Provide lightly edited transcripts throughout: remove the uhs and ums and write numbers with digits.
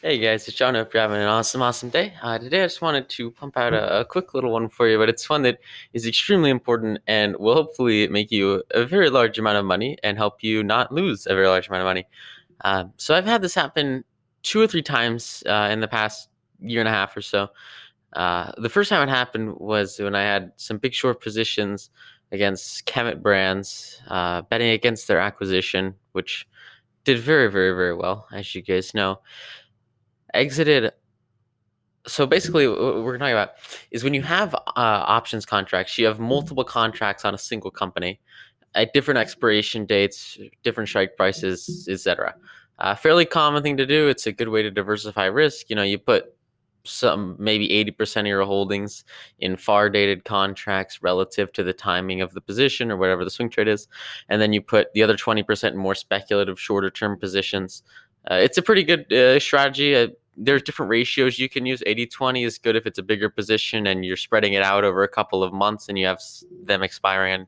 Hey guys, it's John. Hope you're having an awesome day. Today I just wanted to pump out a quick little one for you, but it's one that is extremely important and will hopefully make you a very large amount of money and help you not lose a very large amount of money. So I've had this happen two or three times in the past year and a half or so. The first time it happened was when I had some big short positions against Kemet brands, betting against their acquisition, which did very well, as you guys know. Exited. So basically, what we're talking about is when you have options contracts, you have multiple contracts on a single company at different expiration dates, different strike prices, etc. Fairly common thing to do. It's a good way to diversify risk. You put some maybe 80% of your holdings in far dated contracts relative to the timing of the position or whatever the swing trade is, and then you put the other 20% in more speculative, shorter term positions. It's a pretty good strategy. There's different ratios you can use. 80/20 is good if it's a bigger position and you're spreading it out over a couple of months and you have them expiring in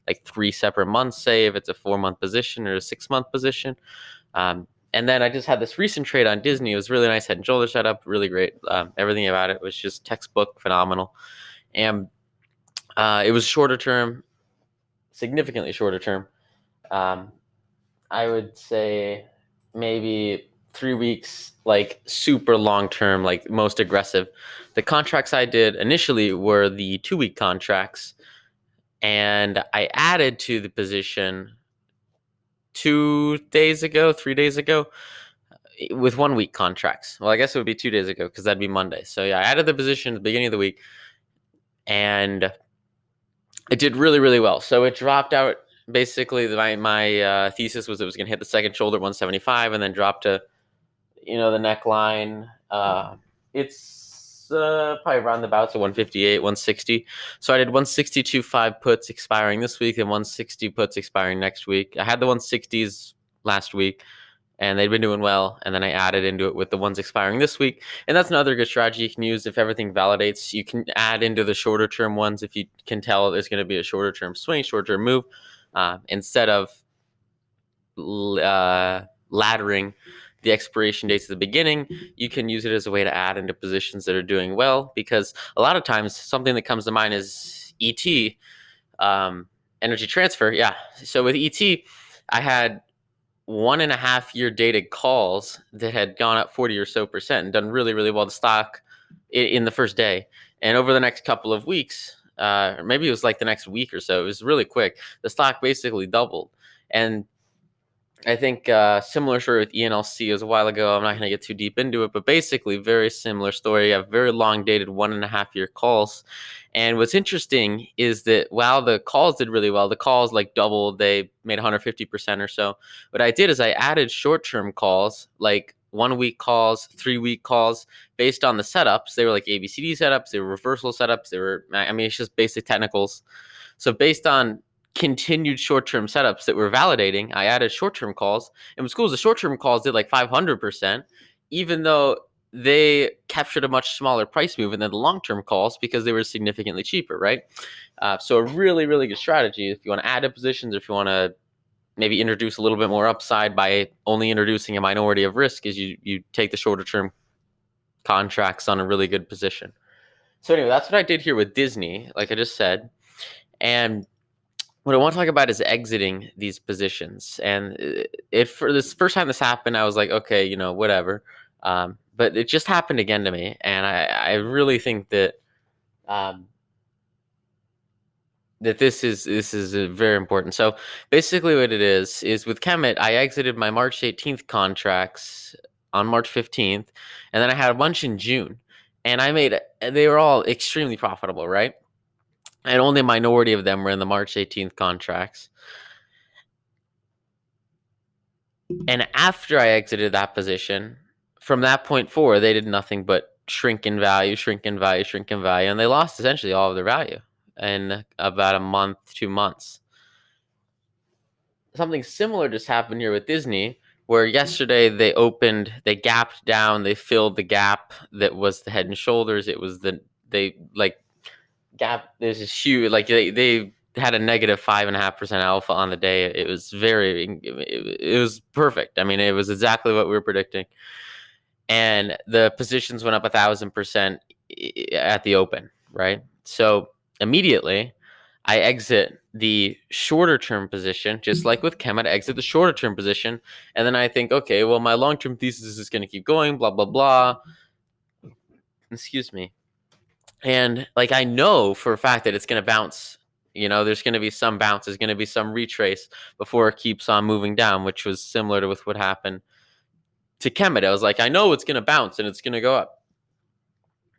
like 3 separate months, say if it's a 4 month position or a 6 month position. And then I just had this recent trade on Disney. It was really nice, head and shoulder setup, really great. Everything about it was just textbook phenomenal. And it was shorter term, significantly shorter term. Um, I would say maybe 3 weeks, like super long term, like most aggressive. The contracts I did initially were the 2 week contracts, and I added to the position 2 days ago, 3 days ago, with 1 week contracts. Well, I guess it would be 2 days ago because that'd be Monday. So yeah, I added the position at the beginning of the week, and it did really well. So it dropped out. Basically, my thesis was it was going to hit the second shoulder 175 and then drop to the neckline. It's probably around the bouts of 158, 160. So I did 162.5 puts expiring this week and 160 puts expiring next week. I had the 160s last week and they'd been doing well. And then I added into it with the ones expiring this week. And that's another good strategy you can use if everything validates. You can add into the shorter term ones if you can tell there's going to be a shorter term swing, short term move, instead of laddering the expiration dates at the beginning. You can use it as a way to add into positions that are doing well, because a lot of times something that comes to mind is ET, energy transfer. Yeah. So with ET, I had 1.5 year dated calls that had gone up 40 or so percent and done really well. The stock in the first day, and over the next couple of weeks, or maybe it was like the next week or so, it was really quick. The stock basically doubled. And I think similar story with ENLC was a while ago. I'm not going to get too deep into it, but basically very similar story. You have very long dated 1.5 year calls. And what's interesting is that while the calls did really well, the calls like doubled, they made 150% or so. What I did is I added short term calls, like 1 week calls, 3 week calls, based on the setups. They were like ABCD setups, they were reversal setups, it's just basic technicals. So based on continued short-term setups that were validating, I added short-term calls. And what's cool is the short-term calls did like 500%, even though they captured a much smaller price movement than the long-term calls because they were significantly cheaper, right? So a really good strategy if you want to add to positions, or if you want to maybe introduce a little bit more upside by only introducing a minority of risk, is you take the shorter-term contracts on a really good position. So anyway, that's what I did here with Disney, like I just said. And what I want to talk about is exiting these positions. And it for this first time this happened, I was like, okay, whatever. But it just happened again to me, and I really think that um, that this is very important. So basically, what it is with Kemet, I exited my March 18th contracts on March 15th, and then I had a bunch in June, and they were all extremely profitable, right? And only a minority of them were in the March 18th contracts. And after I exited that position, from that point forward, they did nothing but shrink in value, shrink in value, shrink in value, and they lost essentially all of their value in about a month, 2 months. Something similar just happened here with Disney, where yesterday they gapped down, they filled the gap that was the head and shoulders. It was they like gap. There's this huge, like they had a negative 5.5% alpha on the day. It was perfect. I mean, it was exactly what we were predicting. and the positions went up 1,000% at the open, right? So immediately I exit the shorter term position, just like with Kemet, I exit the shorter term position. And then I think, okay, well, my long term thesis is going to keep going, blah, blah, blah. Excuse me. And like, I know for a fact that it's going to bounce. There's going to be some bounce, there's going to be some retrace before it keeps on moving down, which was similar to with what happened to Kemet. I was like, I know it's going to bounce and it's going to go up.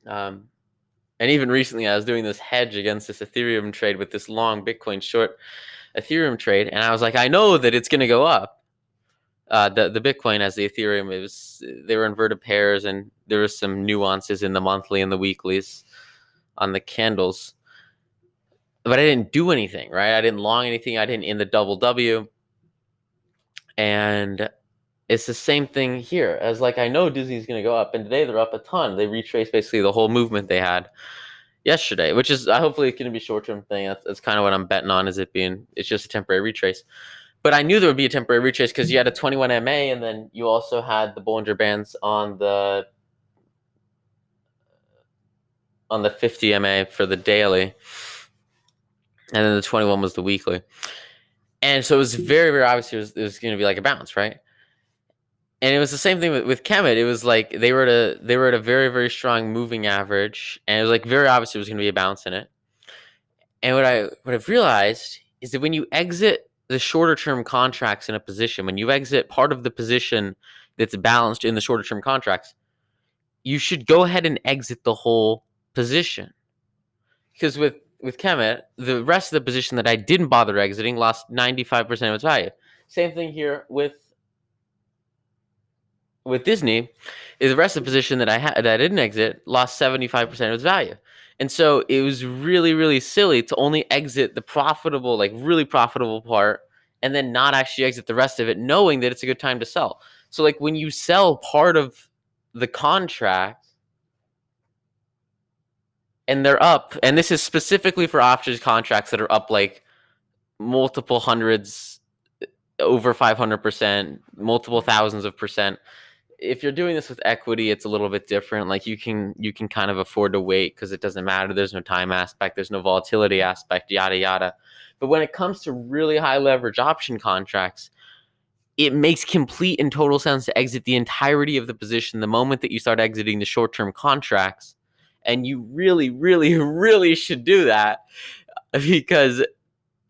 And even recently, I was doing this hedge against this Ethereum trade with this long Bitcoin short Ethereum trade, and I was like, I know that it's going to go up. The Bitcoin as the Ethereum, they were inverted pairs, and there was some nuances in the monthly and the weeklies on the candles, but I didn't do anything, right? I didn't long anything. I didn't in the double W, and it's the same thing here. As like, I know Disney's going to go up, and today they're up a ton. They retraced basically the whole movement they had yesterday, which is hopefully it's going to be a short-term thing. That's kind of what I'm betting on, is it's just a temporary retrace. But I knew there would be a temporary retrace because you had a 21 MA, and then you also had the Bollinger Bands on the 50 MA for the daily, and then the 21 was the weekly. And so it was very, very obvious it was going to be like a bounce, right? And it was the same thing with Kemet. It was like they were at a very, very strong moving average, and it was like very obvious there was going to be a bounce in it. And what I've realized is that when you exit the shorter term contracts in a position, when you exit part of the position that's balanced in the shorter term contracts, you should go ahead and exit the whole position. Because with Kemet, the rest of the position that I didn't bother exiting lost 95% of its value. Same thing here with Disney, is the rest of the position that I didn't exit lost 75% of its value. And so it was really, really silly to only exit the profitable, like really profitable part, and then not actually exit the rest of it, knowing that it's a good time to sell. So like when you sell part of the contract and they're up, and this is specifically for options contracts that are up like multiple hundreds, over 500%, multiple thousands of percent. If you're doing this with equity, it's a little bit different. Like you can kind of afford to wait because it doesn't matter. There's no time aspect, there's no volatility aspect, yada yada. But when it comes to really high leverage option contracts, it makes complete and total sense to exit the entirety of the position the moment that you start exiting the short-term contracts. And you really, really, really should do that, because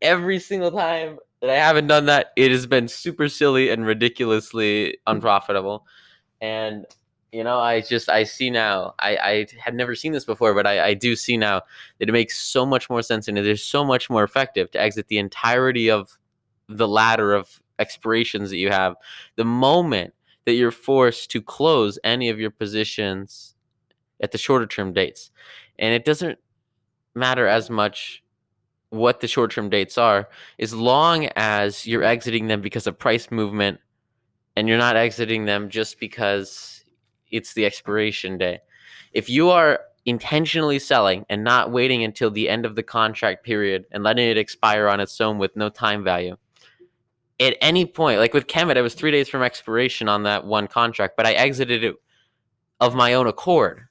every single time that I haven't done that, it has been super silly and ridiculously unprofitable. And I see now, I had never seen this before, but I do see now that it makes so much more sense, and it is so much more effective to exit the entirety of the ladder of expirations that you have the moment that you're forced to close any of your positions at the shorter term dates. And it doesn't matter as much what the short term dates are, as long as you're exiting them because of price movement and you're not exiting them just because it's the expiration day. If you are intentionally selling and not waiting until the end of the contract period and letting it expire on its own with no time value, at any point, like with Kemet, it was 3 days from expiration on that one contract, but I exited it of my own accord,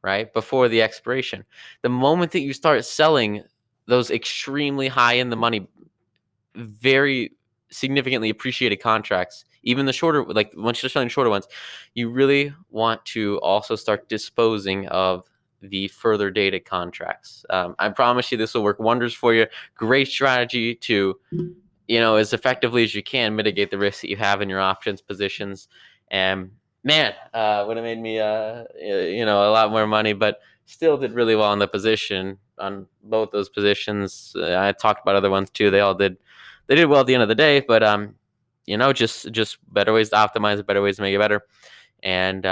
right, before the expiration. The moment that you start selling those extremely high in the money, very significantly appreciated contracts, even the shorter, like once you're selling shorter ones, you really want to also start disposing of the further dated contracts. I promise you this will work wonders for you. Great strategy to, as effectively as you can mitigate the risks that you have in your options positions. And man, would have made me, a lot more money, but still did really well in the position on both those positions. I talked about other ones too. They did well at the end of the day, but just better ways to optimize it, better ways to make it better. And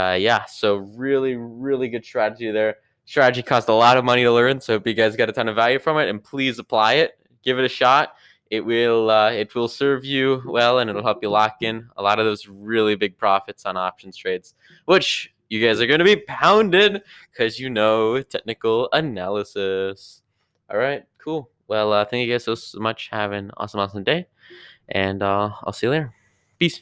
so really, really good strategy there. Strategy cost a lot of money to learn, so hope you guys got a ton of value from it, and please apply it. Give it a shot. It will serve you well, and it'll help you lock in a lot of those really big profits on options trades, which you guys are going to be pounded because technical analysis. All right, cool. Well, thank you guys so much. Have an awesome day, and I'll see you later. Peace.